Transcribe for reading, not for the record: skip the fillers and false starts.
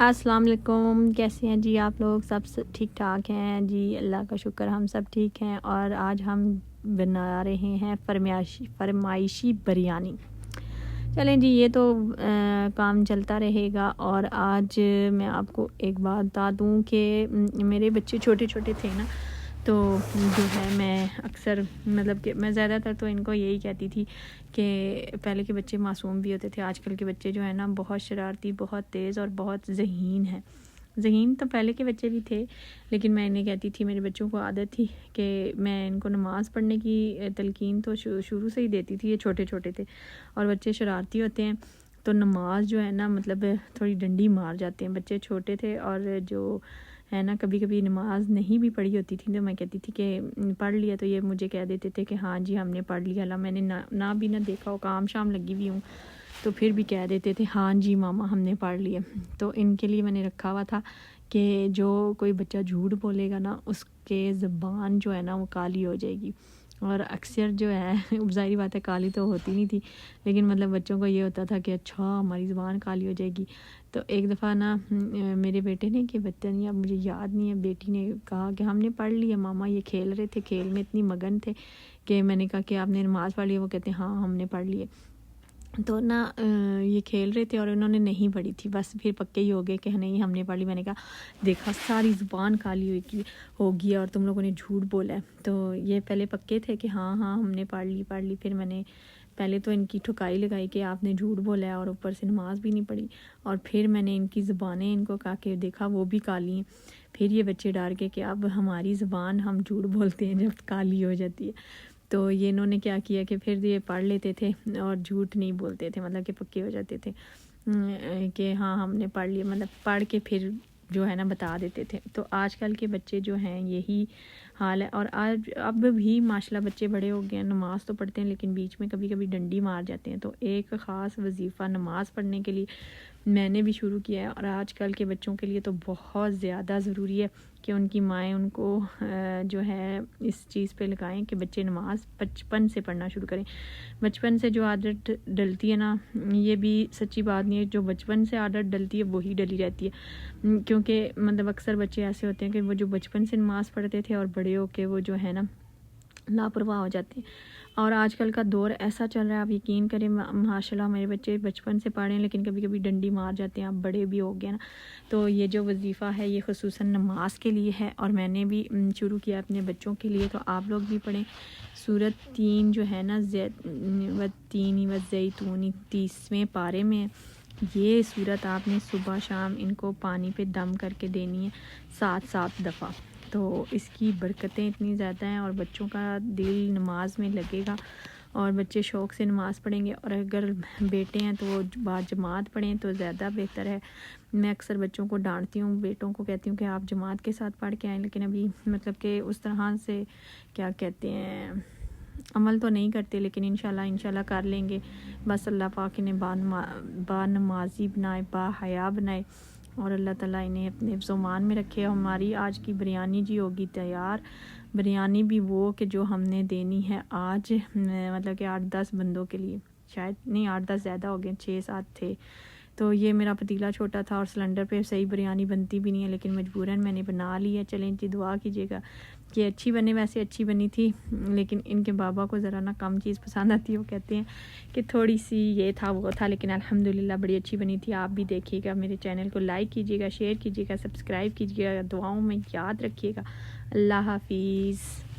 السلام علیکم، کیسے ہیں جی آپ لوگ؟ سب ٹھیک ٹھاک ہیں جی، اللہ کا شکر ہم سب ٹھیک ہیں۔ اور آج ہم بنا رہے ہیں فرمائشی بریانی۔ چلیں جی، یہ تو کام چلتا رہے گا۔ اور آج میں آپ کو ایک بات بتا دوں کہ میرے بچے چھوٹے چھوٹے تھے نا، تو جو ہے میں اکثر مطلب کہ میں زیادہ تر تو ان کو یہی کہتی تھی کہ پہلے کے بچے معصوم بھی ہوتے تھے، آج کل کے بچے جو ہے نا بہت شرارتی، بہت تیز اور بہت ذہین ہیں۔ ذہین تو پہلے کے بچے بھی تھے، لیکن میں انہیں کہتی تھی، میرے بچوں کو عادت تھی کہ میں ان کو نماز پڑھنے کی تلقین تو شروع سے ہی دیتی تھی۔ یہ چھوٹے چھوٹے تھے اور بچے شرارتی ہوتے ہیں، تو نماز جو ہے نا مطلب تھوڑی ڈنڈی مار جاتے ہیں۔ بچے چھوٹے تھے اور جو ہے نا کبھی کبھی نماز نہیں بھی پڑھی ہوتی تھی تو میں کہتی تھی کہ پڑھ لیا، تو یہ مجھے کہہ دیتے تھے کہ ہاں جی ہم نے پڑھ لیا۔ اللہ میں نے نہ بھی نہ دیکھا ہو، کام شام لگی ہوئی ہوں، تو پھر بھی کہہ دیتے تھے ہاں جی ماما ہم نے پڑھ لیا۔ تو ان کے لیے میں نے رکھا ہوا تھا کہ جو کوئی بچہ جھوٹ بولے گا نا، اس کے زبان جو ہے نا وہ کالی ہو جائے گی۔ اور اکثر جو ہے ظاہری بات ہے کالی تو ہوتی نہیں تھی، لیکن مطلب بچوں کو یہ ہوتا تھا کہ اچھا ہماری زبان کالی ہو جائے گی۔ تو ایک دفعہ نا میرے بیٹے نے، کہ بچہ نہیں اب مجھے یاد نہیں ہے، بیٹی نے کہا کہ ہم نے پڑھ لیا ماما، یہ کھیل رہے تھے، کھیل میں اتنی مگن تھے کہ میں نے کہا کہ آپ نے نماز پڑھ لی؟ وہ کہتے ہیں ہاں ہم نے پڑھ لیے۔ تو نا یہ کھیل رہے تھے اور انہوں نے نہیں پڑھی تھی، بس پھر پکے ہی ہو گئے کہ نہیں ہم نے پڑھ لی۔ میں نے کہا دیکھا ساری زبان کالی ہوگی اور تم لوگوں نے جھوٹ بولا ہے۔ تو یہ پہلے پکے تھے کہ ہاں ہم نے پڑھ لی۔ پھر میں نے پہلے تو ان کی ٹھکائی لگائی کہ آپ نے جھوٹ بولا ہے اور اوپر سے نماز بھی نہیں پڑھی، اور پھر میں نے ان کی زبانیں ان کو کہا کہ دیکھا وہ بھی کالی ہیں۔ پھر یہ بچے ڈر کے کہ اب ہماری زبان ہم جھوٹ بولتے ہیں جب کالی ہو جاتی ہے۔ تو یہ انہوں نے کیا کیا کہ پھر یہ پڑھ لیتے تھے اور جھوٹ نہیں بولتے تھے، مطلب کہ پکے ہو جاتے تھے کہ ہاں ہم نے پڑھ لیا، مطلب پڑھ کے پھر جو ہے نا بتا دیتے تھے۔ تو آج کل کے بچے جو ہیں یہی حال ہے۔ اور اب بھی ماشاءاللہ بچے بڑے ہو گئے ہیں، نماز تو پڑھتے ہیں لیکن بیچ میں کبھی کبھی ڈنڈی مار جاتے ہیں۔ تو ایک خاص وظیفہ نماز پڑھنے کے لیے میں نے بھی شروع کیا ہے، اور آج کل کے بچوں کے لیے تو بہت زیادہ ضروری ہے کہ ان کی مائیں ان کو جو ہے اس چیز پہ لگائیں کہ بچے نماز بچپن سے پڑھنا شروع کریں۔ بچپن سے جو عادت ڈلتی ہے نا، یہ بھی سچی بات نہیں ہے، جو بچپن سے عادت ڈلتی ہے وہی ڈلی رہتی ہے، کیونکہ مطلب اکثر بچے ایسے ہوتے ہیں کہ وہ جو بچپن سے نماز پڑھتے تھے اور بڑے ہو کے وہ جو ہے نا لاپرواہ ہو جاتے ہیں۔ اور آج کل کا دور ایسا چل رہا ہے، آپ یقین کریں ماشاءاللہ میرے بچے بچپن سے پڑھے ہیں لیکن کبھی کبھی ڈنڈی مار جاتے ہیں، اب بڑے بھی ہو گئے نا۔ تو یہ جو وظیفہ ہے یہ خصوصاً نماز کے لیے ہے، اور میں نے بھی شروع کیا اپنے بچوں کے لیے۔ تو آپ لوگ بھی پڑھیں۔ سورۃ 3 جو ہے نا والتین والزیتون 30ویں پارے میں یہ سورت آپ نے صبح شام ان کو پانی پہ دم کر کے دینی ہے 7 دفعہ۔ تو اس کی برکتیں اتنی زیادہ ہیں، اور بچوں کا دل نماز میں لگے گا اور بچے شوق سے نماز پڑھیں گے۔ اور اگر بیٹے ہیں تو وہ باجماعت پڑھیں تو زیادہ بہتر ہے۔ میں اکثر بچوں کو ڈانٹتی ہوں، بیٹوں کو کہتی ہوں کہ آپ جماعت کے ساتھ پڑھ کے آئیں، لیکن ابھی مطلب کہ اس طرح سے کیا کہتے ہیں عمل تو نہیں کرتے، لیکن انشاءاللہ کر لیں گے۔ بس اللہ پاک انہیں با نمازی بنائے، با حیا بنائے، اور اللہ تعالیٰ انہیں اپنے حفظ و امان میں رکھے۔ ہماری آج کی بریانی جی ہوگی تیار، بریانی بھی وہ کہ جو ہم نے دینی ہے آج مطلب کہ 8-10 بندوں کے لیے، شاید نہیں 8-10 زیادہ ہو گئے، 6-7 تھے۔ تو یہ میرا پتیلا چھوٹا تھا اور سلنڈر پہ صحیح بریانی بنتی بھی نہیں ہے، لیکن مجبوراً میں نے بنا لی ہے۔ چلیں جی دعا کیجیے گا کہ اچھی بنے، ویسے اچھی بنی تھی، لیکن ان کے بابا کو ذرا نا کم چیز پسند آتی ہے، وہ کہتے ہیں کہ تھوڑی سی یہ تھا وہ تھا، لیکن الحمدللہ بڑی اچھی بنی تھی۔ آپ بھی دیکھیے گا، میرے چینل کو لائک کیجیے گا، شیئر کیجیے گا، سبسکرائب کیجیے گا، دعاؤں میں یاد رکھیے گا۔ اللہ حافظ۔